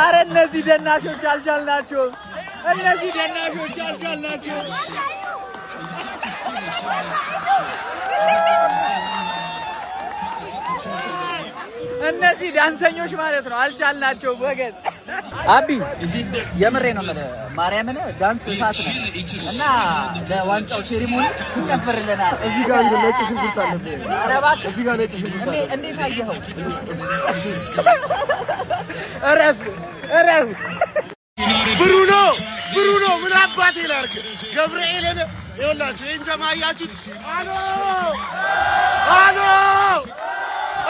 አረ እነዚህ ደናሾች አልቻልናቸው እነዚህ ደናሾች አልቻልናቸው እነዚህ ዳንሰኞች ማለት ነው አልቻልናቸው ወገን አቢ የምሬ ነው ማርያምን ዳንስ እሳት ነው እና ለዋንጫው ሴሪሞኒ ይጨፍርልናል እዚህ ጋር ነጭ ሽንኩርት አለበት አረባት እዚህ ጋር ነጭ ሽንኩርት አለ እንዴት አየኸው እረፍ ብሩኖ ምን አባቴ ላርክ ገብርኤልን ይኸውላችሁ ይሄን ጀማያችን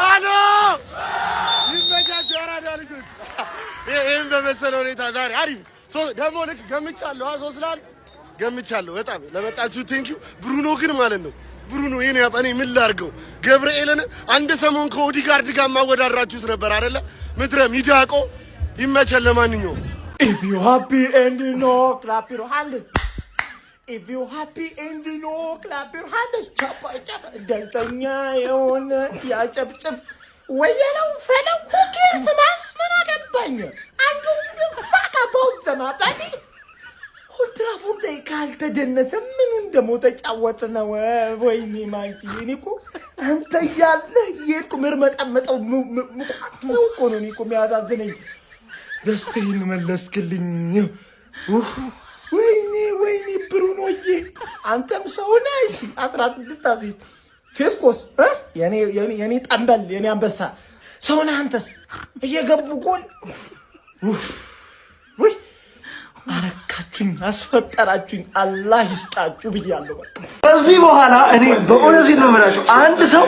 አሎ ይመቻችሁ አራዳ ልጆች ይሄን በመሰለ ሁኔታ ዛሬ አሪፍ ደግሞ ልክ ገምቻለሁ ሶስላል ገምቻለሁ በጣም ለመጣችሁ ቴንኪው ብሩኖ ግን ማለት ነው ብሩኖ የኔ ያባኔ ምን ላርገው ገብርኤልን አንድ ሰሞን ከኦዲጋርድ ጋር ማወዳድራችሁት ነበር አይደለ ምድረ ሚዳቆ ይመቻል ለማንኛውም If you happy and you know, clap your hands. If you happy and you know, clap your hands. Chop. Deltanya yon ya chop. Wayelo fellow who cares man? Mana kampanya. Andu fuck about them, buddy. Ultra food they call the jannat min undamo ተጫወተ ነው ወይኔ ማንቺ እኔኮ አንተ ያለ የት ምርመጣመጣው እኮ ነው እኔኮ የሚያዛዝነኝ ደስቴን መለስክልኝ ወይኔ ብሩኖዬ አንተም ሰው ነሽ 16 አዚዝ ፌስኮስ የኔ ጠንበል የኔ አንበሳ ሰው ነህ አንተስ እየገቡ ጎል ወይ አረካችሁኝ አስፈጠራችሁኝ አላህ ይስጣችሁ ብያለሁ በቃ ከዚህ በኋላ እኔ በእውነት ነው የምላችሁ አንድ ሰው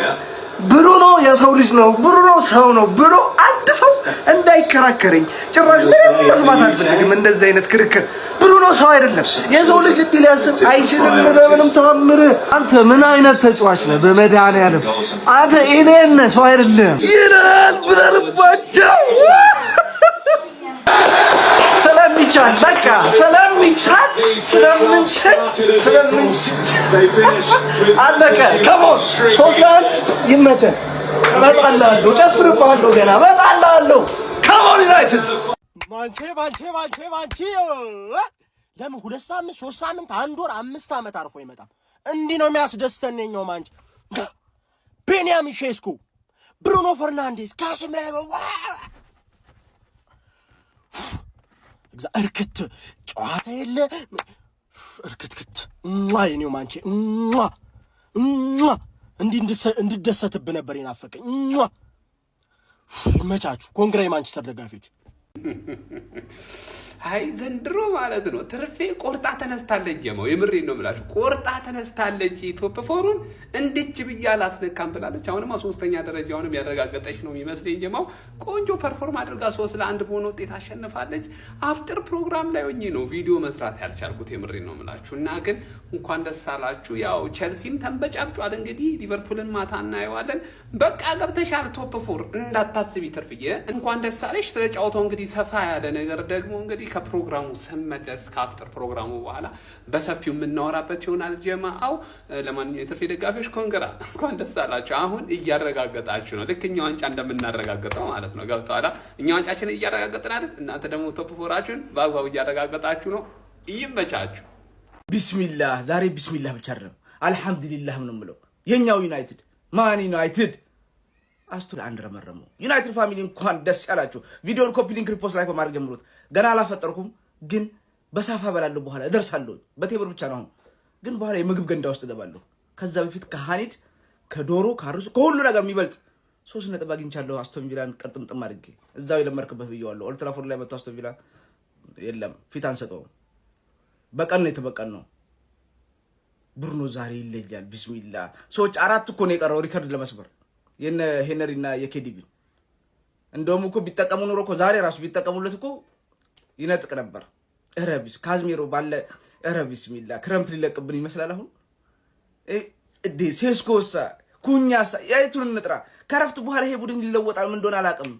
ብሩኖ የሰው ልጅ ነው ብሩኖ ሰው ነው ብሎ አንድ ሰው እንዳይከራከረኝ ጭራሽ መስማት አልፈልግም እንደዚህ አይነት ክርክር ብሩኖ ሰው አይደለም የሰው ልጅ እንዲህ ሊያስብ አይችልም በምንም ተአምር አንተ ምን አይነት ተጫዋች ነህ በመድኃኒዓለም አንተ እኔን ሰው አይደለም ይላል ብለርባቸው ስለሚቻል በቃ ስለምንችል አለቀ ከሞስ ሶስት ይመቸን እመጣለሁ ጨፍርባለሁ ገና እመጣለሁ ከሞን ዩናይትድ ማንቼ ለምን 2 ሳምንት 3 ሳምንት 1 ወር 5 ዓመት አርፎ ይመጣም እንዲህ ነው የሚያስደስተኛው ማንቼ ቤንያሚን ሼስኮ ብሩኖ ፈርናንዴዝ ካስሜሮ እርክት ጨዋታ የለ እርክትክት የኔው ማንቼ እንድደሰትብህ ነበር የናፈቀኝ መቻቹ ኮንግራ የማንቸስተር ደጋፊዎች አይ ዘንድሮ ማለት ነው ትርፌ ቆርጣ ተነስታለች ጀማው የምሬን ነው የምላችሁ ቆርጣ ተነስታለች ቶፕ ፎሩን እንድች ብያል አስነካም ብላለች አሁንማ 3ኛ ደረጃውንም ያረጋገጠች ነው የሚመስለኝ ጀማው ቆንጆ ፐርፎርም አድርጋ 3-1 በሆነ ውጤት አሸንፋለች አፍጥር ፕሮግራም ላይ ሆኜ ነው ቪዲዮ መስራት ያልቻልኩት የምሬን ነው የምላችሁ እና ግን እንኳን ደስ አላችሁ ያው ቸልሲም ተንበጫብጫል እንግዲህ ሊቨርፑልን ማታ እናየዋለን በቃ ገብተሻል ቶፕ ፎር እንዳታስቢ ትርፍዬ እንኳን ደስ አለሽ ስለጫወተው እንግዲህ ሰፋ ያለ ነገር ደግሞ እንግዲህ ከፕሮግራሙ ስመለስ ከአፍጥር ፕሮግራሙ በኋላ በሰፊው የምናወራበት ይሆናል ጀማአው ለማንኛውም የትርፌ ደጋፊዎች ኮንግራ እንኳን ደስ አላችሁ አሁን እያረጋገጣችሁ ነው ልክ እኛ ዋንጫ እንደምናረጋግጠው ማለት ነው ገብቷላ እኛ ዋንጫችንን እያረጋገጥን አይደል እናንተ ደግሞ ቶፕ ፎራችሁን በአግባቡ እያረጋገጣችሁ ነው ይመቻችሁ ቢስሚላህ ዛሬ ቢስሚላህ ብቻ አይደለም አልহামዱሊላህ ምን ነው የኛው ዩናይትድ ማን ዩናይትድ አስቱል አንድ ረመረሙ ዩናይትድ ፋሚሊ እንኳን ደስ ያላችሁ ቪዲዮን ኮፒ ሊንክ ሪፖስት ላይ በማድረግ ጀምሩት ገና አላፈጠርኩም ግን በሳፋ በላለሁ በኋላ እደርሳለሁ በቴብር ብቻ ነው ግን በኋላ የምግብ ገንዳ ውስጥ ገባለሁ ከዛ በፊት ከሃኒድ ከዶሮ ካሩስ ከሁሉ ነገር የሚበልጥ 3 ነጥብ አግኝቻለሁ አስቶን ቪላን ቀጥምጥም አድርጌ እዛው የለመርክበት ብየዋለሁ ኦልድ ትራፎርድ ላይ መጥቶ አስቶን ቪላ የለም ፊት አንሰጠው በቀን ነው የተበቀን ነው ብሩኖ ዛሬ ይለያል ቢስሚላህ ሰዎች 4 እኮ ነው የቀረው ሪከርድ ለመስበር የነ ሄነሪና የኬዲቢ እንደውም እኮ ቢጠቀሙ ኖሮ እኮ ዛሬ ራሱ ቢጠቀሙለት እኮ ይነጥቅ ነበር እረቢስ ካዝሜሮ ባለ ቢስሚላህ ክረምት ሊለቅብን ይመስላል አሁን ሴስኮሳ ኩኛሳ ያይቱን እንጥራ ከረፍት በኋላ ይሄ ቡድን ሊለወጣል ምን እንደሆነ አላቅም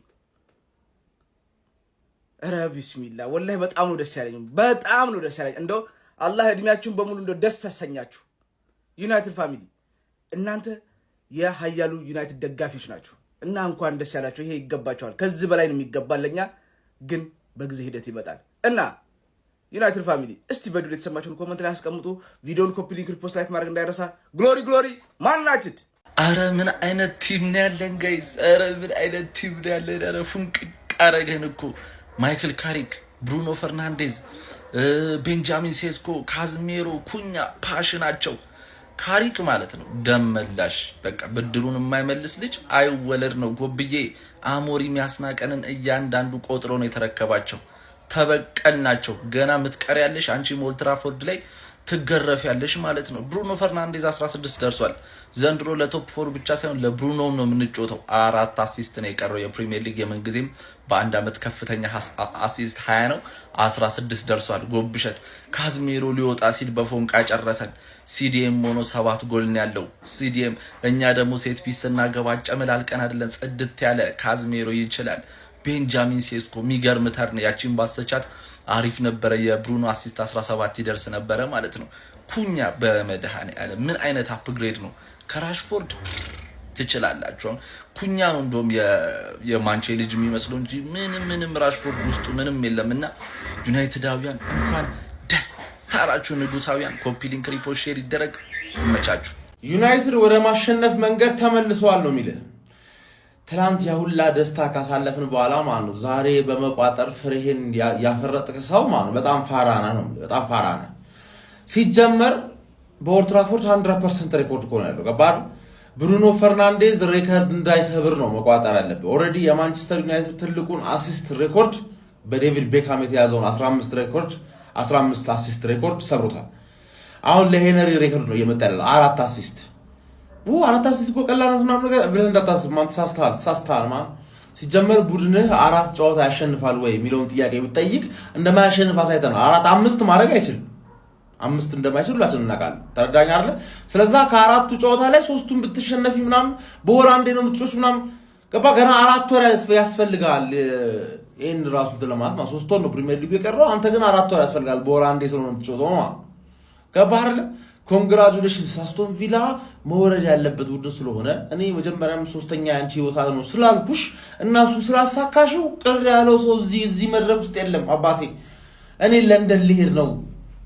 ቢስሚላህ ወላሂ በጣም ነው ደስ ያለኝ እንደው አላህ እድሜያችሁን በሙሉ እንደው ደስ ያሰኛችሁ ዩናይትድ ፋሚሊ እናንተ የሃያሉ ዩናይትድ ደጋፊዎች ናችሁ እና እንኳን ደስ ያላችሁ ይሄ ይገባችኋል ከዚህ በላይ ነው የሚገባለኛ ግን በጊዜ ሂደት ይመጣል እና ዩናይትድ ፋሚሊ እስቲ በዱል የተሰማችሁን ኮሜንት ላይ አስቀምጡ። ቪዲዮውን ኮፒ ሊንክ ሪፖስት ላይክ ማድረግ እንዳይረሳ። ግሎሪ ማን ዩናይትድ። አረ ምን አይነት ቲም ነው ያለን ጋይስ! አረ ምን አይነት ቲም ነው ያለን! አረ ፉንቅቅ አረገን እኮ ማይክል ካሪክ፣ ብሩኖ ፈርናንዴዝ፣ ቤንጃሚን ሴስኮ፣ ካዝሜሮ፣ ኩኛ ፓሽናቸው ካሪክ ማለት ነው ደመላሽ። በቃ ብድሩን የማይመልስ ልጅ አይወለድ ነው። ጎብዬ አሞሪም ያስናቀንን እያንዳንዱ ቆጥሮ ነው የተረከባቸው። ተበቀል ናቸው። ገና ምትቀር ያለሽ አንቺ ኦልድ ትራፎርድ ላይ ትገረፍ ያለሽ ማለት ነው። ብሩኖ ፈርናንዴዝ 16 ደርሷል። ዘንድሮ ለቶፕ 4 ብቻ ሳይሆን ለብሩኖም ነው የምንጮተው። 4 አሲስት ነው የቀረው። የፕሪሚየር ሊግ የምንጊዜም በአንድ አመት ከፍተኛ አሲስት 20 ነው። 16 ደርሷል። ጎብሸት ካዝሜሮ ሊወጣ ሲል በፎንቃ ጨረሰን። ሲዲኤም ሆኖ 7 ጎል ነው ያለው። ሲዲኤም እኛ ደግሞ ሴት ፒስ እናገባ ጨመላልቀን አይደለን። ጽድት ያለ ካዝሜሮ ይችላል። ቤንጃሚን ሴስኮ የሚገርም ተርን ያቺን ባሰቻት አሪፍ ነበረ። የብሩኖ አሲስት 17 ይደርስ ነበረ ማለት ነው። ኩኛ በመድኃኔዓለም ምን አይነት አፕግሬድ ነው! ከራሽፎርድ ትችላላችሁ። ኩኛ ነው እንደውም የማንቼ ልጅ የሚመስለው እንጂ ምንም ራሽፎርድ ውስጡ ምንም የለምና ዩናይትዳውያን እንኳን ደስ አላችሁ። ንጉሳውያን ኮፒ ሊንክ ሪፖስት ሼር ይደረግ። ይመቻችሁ። ዩናይትድ ወደ ማሸነፍ መንገድ ተመልሷል ነው የሚል ትላንት ያሁላ ደስታ ካሳለፍን በኋላ ማለት ነው ዛሬ በመቋጠር ፍሬህን ያፈረጥክ ሰው ማለት ነው በጣም ፋራና ነው። በጣም ፋራና ሲጀመር በኦልድ ትራፎርድ 100% ሬኮርድ እኮ ነው ያለው። ገባህ? ብሩኖ ፈርናንዴዝ ሬኮርድ እንዳይሰብር ነው መቋጠር ያለበት። ኦልሬዲ የማንቸስተር ዩናይትድ ትልቁን አሲስት ሬኮርድ በዴቪድ ቤካም የተያዘውን 15 ሬኮርድ 15 አሲስት ሬኮርድ ሰብሮታል። አሁን ለሄነሪ ሬኮርድ ነው እየመጣ ያለው 4 አሲስት። አራት አሲስት እኮ ቀላል ነው ምናምን ነገር ብለህ እንዳታስብ ማን ተሳስተሃል ማን። ሲጀመር ቡድንህ 4 ጨዋታ ያሸንፋል ወይ የሚለውን ጥያቄ ብትጠይቅ እንደማያሸንፍ አሳይተናል። 4-5 ማድረግ አይችልም። 5 እንደማይችል ሁላችንም እናውቃለን። ተረዳኝ አይደል? ስለዛ ከ4ቱ ጨዋታ ላይ 3ቱን ብትሸነፊ ምናምን በወር አንዴ ነው የምትጮሽ ምናምን ገባ። ገና 4 ወር ያስፈልጋል ይሄን ራሱ ለማለት ነው። 3 ወር ነው ፕሪሚየር ሊግ የቀረው። አንተ ግን 4 ወር ያስፈልጋል በወር አንዴ ስለሆነ የምትጮተው ማለት ገባ አይደል? ኮንግራቹሌሽንስ አስቶን ቪላ መወረድ ያለበት ቡድን ስለሆነ እኔ መጀመሪያም 3ኛ ያንቺ ህይወታ ነው ስላልኩሽ እና እሱ ስላሳካሽው ቅር ያለው ሰው እዚህ መድረክ ውስጥ የለም። አባቴ እኔ ለንደን ልሄድ ነው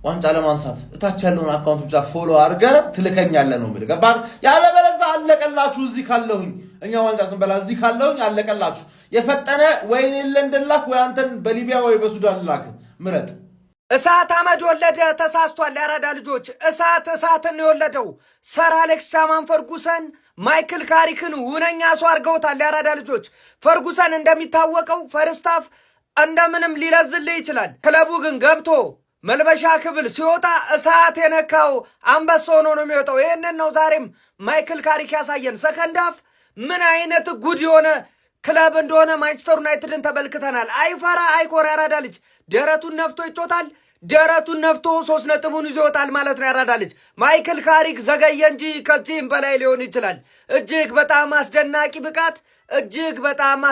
ዋንጫ ለማንሳት እታች ያለውን አካውንት ብቻ ፎሎ አድርገህ ትልከኛለህ ነው የሚል ገባህ? ያለበለዚያ አለቀላችሁ። እዚህ ካለሁኝ እኛ ዋንጫ ስንበላ እዚህ ካለሁኝ አለቀላችሁ። የፈጠነ ወይ ለንደን ላክ ወይ አንተን በሊቢያ ወይ በሱዳን ላክ ምረጥ። እሳት አመድ ወለደ። ተሳስቷል። ያራዳ ልጆች እሳትን የወለደው ሰር አሌክስ ሳማን ፈርጉሰን ማይክል ካሪክን ውነኛ ሰው አድርገውታል። ያራዳ ልጆች ፈርጉሰን እንደሚታወቀው ፈርስታፍ እንደምንም ሊለዝልህ ይችላል። ክለቡ ግን ገብቶ መልበሻ ክብል ሲወጣ እሳት የነካው አንበሳ ሆኖ ነው የሚወጣው። ይህንን ነው ዛሬም ማይክል ካሪክ ያሳየን። ሰከንዳፍ ምን አይነት ጉድ የሆነ ክለብ እንደሆነ ማንቸስተር ዩናይትድን ተመልክተናል። አይፈራ አይኮራ። ያራዳ ልጅ ደረቱን ነፍቶ ይጮታል። ደረቱን ነፍቶ 3 ነጥቡን ይዞ ይወጣል ማለት ነው። ያራዳ ልጅ ማይክል ካሪክ ዘገየ እንጂ ከዚህም በላይ ሊሆን ይችላል። እጅግ በጣም አስደናቂ ብቃት፣ እጅግ በጣም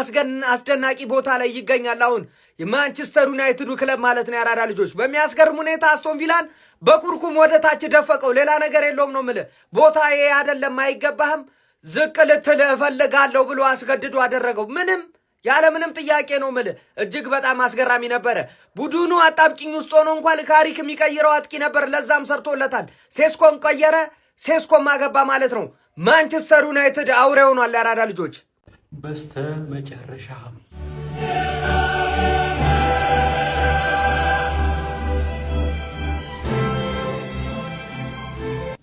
አስደናቂ ቦታ ላይ ይገኛል አሁን የማንቸስተር ዩናይትዱ ክለብ ማለት ነው። ያራዳ ልጆች በሚያስገርም ሁኔታ አስቶን ቪላን በኩርኩም ወደ ታች ደፈቀው። ሌላ ነገር የለውም ነው የምልህ። ቦታዬ አይደለም አይገባህም ዝቅ ልትል እፈልጋለሁ ብሎ አስገድዶ አደረገው። ያለምንም ጥያቄ ነው የምልህ። እጅግ በጣም አስገራሚ ነበረ። ቡድኑ አጣብቂኝ ውስጥ ሆኖ እንኳን ካሪክ የሚቀይረው አጥቂ ነበር። ለዛም ሰርቶለታል። ሴስኮን ቀየረ፣ ሴስኮን ማገባ ማለት ነው። ማንቸስተር ዩናይትድ አውሬ ሆኗል። ያራዳ ልጆች በስተ መጨረሻ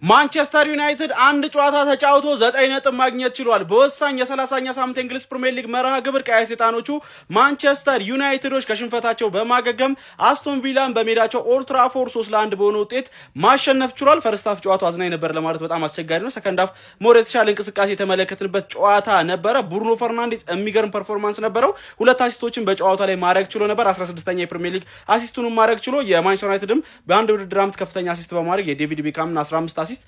ማንቸስተር ዩናይትድ አንድ ጨዋታ ተጫውቶ 9 ነጥብ ማግኘት ችሏል። በወሳኝ የ30ኛ ሳምንት እንግሊዝ ፕሪሚየር ሊግ መርሃ ግብር ቀይ ሰይጣኖቹ ማንቸስተር ዩናይትዶች ከሽንፈታቸው በማገገም አስቶን ቪላን በሜዳቸው ኦልድ ትራፎርድ 3-1 በሆነ ውጤት ማሸነፍ ችሏል። ፈርስት ሃፍ ጨዋታው አዝናኝ ነበር ለማለት በጣም አስቸጋሪ ነው። ሰከንድ ሃፍ ሞር የተሻለ እንቅስቃሴ የተመለከትንበት ጨዋታ ነበረ። ብሩኖ ፈርናንዴዝ የሚገርም ፐርፎርማንስ ነበረው። 2 አሲስቶችን በጨዋታው ላይ ማድረግ ችሎ ነበር። 16ኛ የፕሪሚየር ሊግ አሲስቱን ማድረግ ችሎ የማንቸስተር ዩናይትድም በአንድ ውድድር ዓመት ከፍተኛ አሲስት በማድረግ የዴቪድ ቤካምን 15 አሲስት አሲስት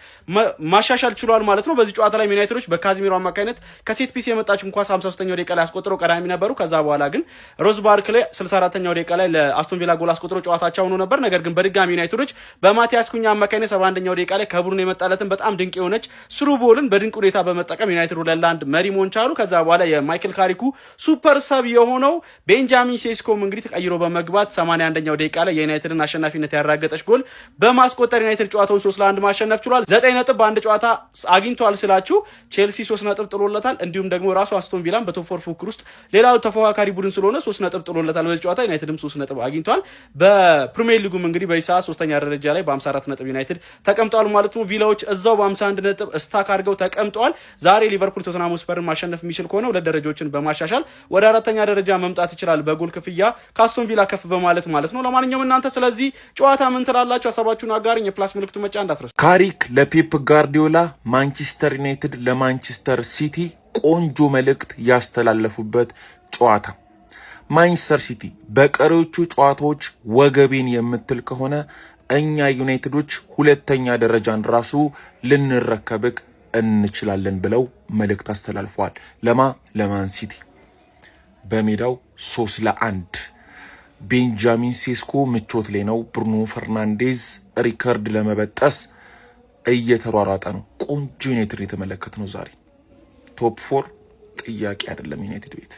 ማሻሻል ችሏል ማለት ነው። በዚህ ጨዋታ ላይ ዩናይትዶች በካዚሚሮ አማካኝነት ከሴት ፒስ የመጣችውን ኳስ 53ኛው ደቂቃ ላይ አስቆጥረው ቀዳሚ ነበሩ። ከዛ በኋላ ግን ሮዝ ባርክሌ 64ኛው ደቂቃ ላይ ለአስቶን ቪላ ጎል አስቆጥረው ጨዋታቸው ሆኖ ነበር። ነገር ግን በድጋሚ ዩናይትዶች በማቲያስ ኩኛ አማካኝነት 71ኛው ደቂቃ ላይ ከቡድኑ የመጣለትን በጣም ድንቅ የሆነች ስሩ ቦልን በድንቅ ሁኔታ በመጠቀም ዩናይትድ 2-1 መሪ መሆን ቻሉ። ከዛ በኋላ የማይክል ካሪኩ ሱፐር ሰብ የሆነው ቤንጃሚን ሴስኮም እንግዲህ ተቀይሮ በመግባት 81ኛው ደቂቃ ላይ የዩናይትድን አሸናፊነት ያረጋገጠች ጎል በማስቆጠር ዩናይትድ ጨዋታውን 3-1 ማሸነፍ ችሏል። 9 ነጥብ በአንድ ጨዋታ አግኝቷል ስላችሁ ቼልሲ 3 ነጥብ ጥሎለታል። እንዲሁም ደግሞ ራሱ አስቶን ቪላን በቶፕ 4 ፉክክር ውስጥ ሌላው ተፎካካሪ ቡድን ስለሆነ 3 ነጥብ ጥሎለታል። በዚህ ጨዋታ ዩናይትድም 3 ነጥብ አግኝቷል። በፕሪሚየር ሊጉም እንግዲህ በኢሳት 3ኛ ደረጃ ላይ በ54 ነጥብ ዩናይትድ ተቀምጧል ማለት ነው። ቪላዎች እዛው በ51 ነጥብ ስታክ አድርገው ተቀምጠዋል። ዛሬ ሊቨርፑል ቶተንሃም ስፐርን ማሸነፍ የሚችል ከሆነ 2 ደረጃዎችን በማሻሻል ወደ 4ኛ ደረጃ መምጣት ይችላል። በጎል ክፍያ ከአስቶን ቪላ ከፍ በማለት ማለት ነው። ለማንኛውም እናንተ ስለዚህ ጨዋታ ምን ትላላችሁ? ሀሳባችሁን አጋሩኝ። የፕላስ ምልክቱ መጫ እንዳትረሱ። ካሪክ ለፔፕ ጋርዲዮላ፣ ማንቸስተር ዩናይትድ ለማንቸስተር ሲቲ ቆንጆ መልእክት ያስተላለፉበት ጨዋታ። ማንቸስተር ሲቲ በቀሪዎቹ ጨዋታዎች ወገቤን የምትል ከሆነ እኛ ዩናይትዶች 2ኛ ደረጃን ራሱ ልንረከብክ እንችላለን ብለው መልእክት አስተላልፈዋል። ለማን ሲቲ በሜዳው 3-1 ቤንጃሚን ሴስኮ ምቾት ላይ ነው። ብሩኖ ፈርናንዴዝ ሪከርድ ለመበጠስ እየተሯሯጠ ነው። ቆንጆ ዩናይትድ የተመለከት ነው ዛሬ። ቶፕ 4 ጥያቄ አይደለም ዩናይትድ ቤት